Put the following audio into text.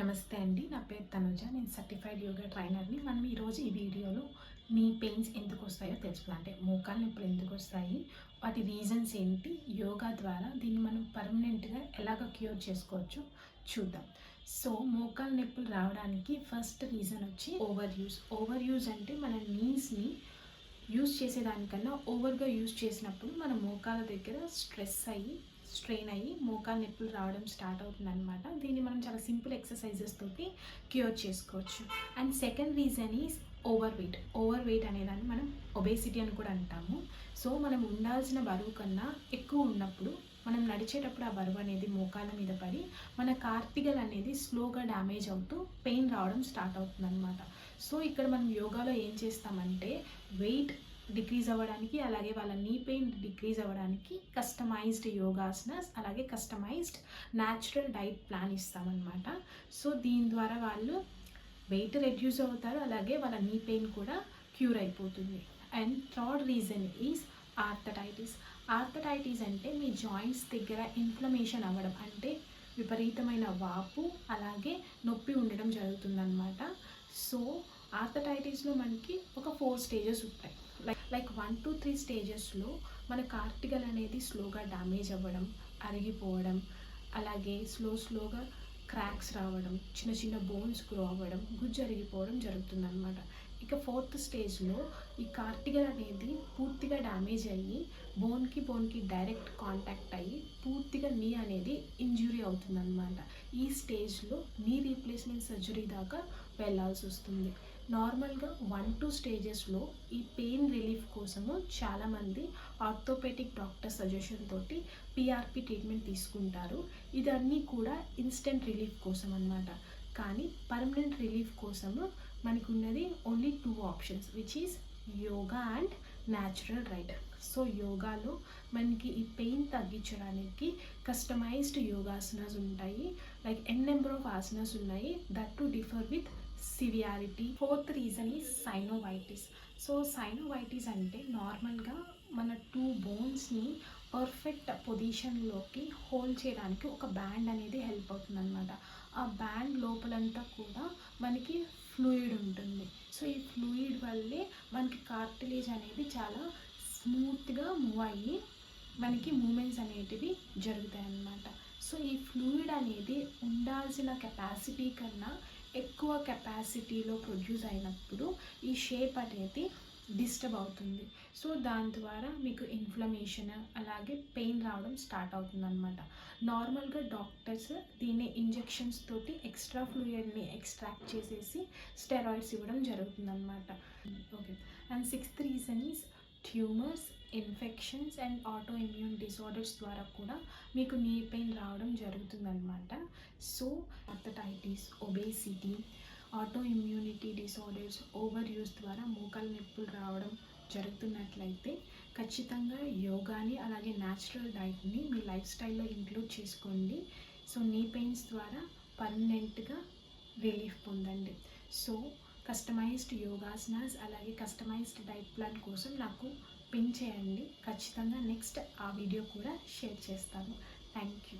నమస్తే అండి. నా పేరు తనుజ. నేను సర్టిఫైడ్ యోగా ట్రైనర్‌ని. మనం ఈరోజు ఈ వీడియోలో నీ పెయిన్స్ ఎందుకొస్తాయో తెలుసుకుందాం. అంటే మోకాళ్ళ నొప్పులు ఎందుకొస్తాయి? వాటి రీజన్స్ ఏంటి? యోగా ద్వారా దీన్ని మనం పర్మనెంట్‌గా ఎలాగ క్యూర్ చేసుకోవచ్చో చూద్దాం. సో, మోకాళ్ళ నొప్పులు రావడానికి ఫస్ట్ రీజన్ వచ్చి ఓవర్ యూజ్. ఓవర్ యూజ్ అంటే మన నీస్‌ని యూజ్ చేసేదానికన్నా ఓవర్‌గా యూజ్ చేసినప్పుడు మన మోకాళ్ళ దగ్గర స్ట్రెయిన్ అయ్యి మోకాళ్ళ నొప్పులు రావడం స్టార్ట్ అవుతుందన్నమాట. దీన్ని మనం చాలా సింపుల్ ఎక్సర్సైజెస్ తోటి క్యూర్ చేసుకోవచ్చు. And second reason is over weight. Over weight అనేదాన్ని మనం ఒబేసిటీ అని కూడా అంటాము. సో మనం ఉండాల్సిన బరువు కన్నా ఎక్కువ ఉన్నప్పుడు మనం నడిచేటప్పుడు ఆ బరువు అనేది మోకాళ్ళ మీద పడి మన కార్టికల్ అనేది స్లోగా డ్యామేజ్ అవుతూ పెయిన్ రావడం స్టార్ట్ అవుతుందన్నమాట. సో ఇక్కడ మనం యోగాలో ఏం చేస్తామంటే వెయిట్ డిక్రీజ్ అవ్వడానికి, అలాగే వాళ్ళ నీ పెయిన్ డిక్రీజ్ అవ్వడానికి కస్టమైజ్డ్ యోగాసనాస్, అలాగే కస్టమైజ్డ్ న్యాచురల్ డైట్ ప్లాన్ ఇస్తామన్నమాట. సో దీని ద్వారా వాళ్ళు వెయిట్ రెడ్యూస్ అవుతారు, అలాగే వాళ్ళ నీ పెయిన్ కూడా క్యూర్ అయిపోతుంది. And third reason is arthritis. Arthritis అంటే మీ జాయింట్స్ దగ్గర ఇన్ఫ్లమేషన్ అవ్వడం, అంటే విపరీతమైన వాపు అలాగే నొప్పి ఉండడం జరుగుతుందన్నమాట. సో ఆర్థరైటిస్లో మనకి ఒక 4 స్టేజెస్ ఉంటాయి. లైక్ 1 to 3 స్టేజెస్లో మన కార్టికల్ అనేది స్లోగా డ్యామేజ్ అవ్వడం, అరిగిపోవడం, అలాగే స్లోగా క్రాక్స్ రావడం, చిన్న చిన్న బోన్స్ గ్రో అవ్వడం, గుజ్జు అరిగిపోవడం జరుగుతుందన్నమాట. ఇక 4th స్టేజ్లో ఈ కార్టికల్ అనేది పూర్తిగా డ్యామేజ్ అయ్యి బోన్కి డైరెక్ట్ కాంటాక్ట్ అయ్యి పూర్తిగా నీ అనేది ఇంజ్యూరీ అవుతుందన్నమాట. ఈ స్టేజ్లో నీ రీప్లేస్మెంట్ సర్జరీ దాకా వెళ్ళాల్సి వస్తుంది. నార్మల్గా 1-2 స్టేజెస్లో ఈ పెయిన్ రిలీఫ్ కోసము చాలామంది ఆర్థోపెటిక్ డాక్టర్ సజెషన్ తోటి పిఆర్పి ట్రీట్మెంట్ తీసుకుంటారు. ఇదన్నీ కూడా ఇన్స్టెంట్ రిలీఫ్ కోసం అన్నమాట. కానీ పర్మనెంట్ రిలీఫ్ కోసము మనకు ఉన్నది only 2 options, which is yoga and natural diet. So యోగాలో మనకి ఈ పెయిన్ తగ్గించడానికి కస్టమైజ్డ్ యోగాసనాస్ ఉంటాయి. లైక్ నెంబర్ ఆఫ్ ఆసనాస్ ఉన్నాయి, that to differ with severity. 4th reason is synovitis. So synovitis అంటే నార్మల్గా మన 2 బోన్స్ని పర్ఫెక్ట్ పొజిషన్లోకి హోల్డ్ చేయడానికి ఒక బ్యాండ్ అనేది హెల్ప్ అవుతుందన్నమాట. ఆ బ్యాండ్ లోపలంతా కూడా మనకి ఫ్లూయిడ్ ఉంటుంది. సో ఈ ఫ్లూయిడ్ వల్లే మనకి కార్టిలేజ్ అనేది చాలా స్మూత్గా మూవ్ అయ్యి మనకి మూమెంట్స్ అనేటివి జరుగుతాయి అన్నమాట. సో ఈ ఫ్లూయిడ్ అనేది ఉండాల్సిన కెపాసిటీ కన్నా ఎక్కువ కెపాసిటీలో ప్రొడ్యూస్ అయినప్పుడు ఈ షేప్ అనేది డిస్టర్బ్ అవుతుంది. సో దాని ద్వారా మీకు ఇన్ఫ్లమేషన్ అలాగే పెయిన్ రావడం స్టార్ట్ అవుతుంది అనమాట. నార్మల్గా డాక్టర్స్ దీన్ని ఇంజెక్షన్స్ తోటి ఎక్స్ట్రా ఫ్లూయిడ్ని ఎక్స్ట్రాక్ట్ చేసేసి స్టెరాయిడ్స్ ఇవ్వడం జరుగుతుందన్నమాట. Okay. And 6th reason is tumours, infections and auto immune disorders ద్వారా కూడా మీకు నీ పెయిన్ రావడం జరుగుతుందన్నమాట. So arthritis, obesity, auto immunity disorders, over use ద్వారా మోకాళ్ళ నొప్పులు రావడం జరుగుతున్నట్లయితే ఖచ్చితంగా యోగాని అలాగే న్యాచురల్ డైట్ని మీ లైఫ్ స్టైల్లో ఇంక్లూడ్ చేసుకోండి. సో నీ పెయిన్స్ ద్వారా పర్మనెంట్గా రిలీఫ్ పొందండి. సో కస్టమైజ్డ్ యోగాసనాస్ అలాగే కస్టమైజ్డ్ డైట్ ప్లాన్ కోసం నాకు పిన్ చేయండి. ఖచ్చితంగా నెక్స్ట్ ఆ వీడియో కూడా షేర్ చేస్తాను. Thank you.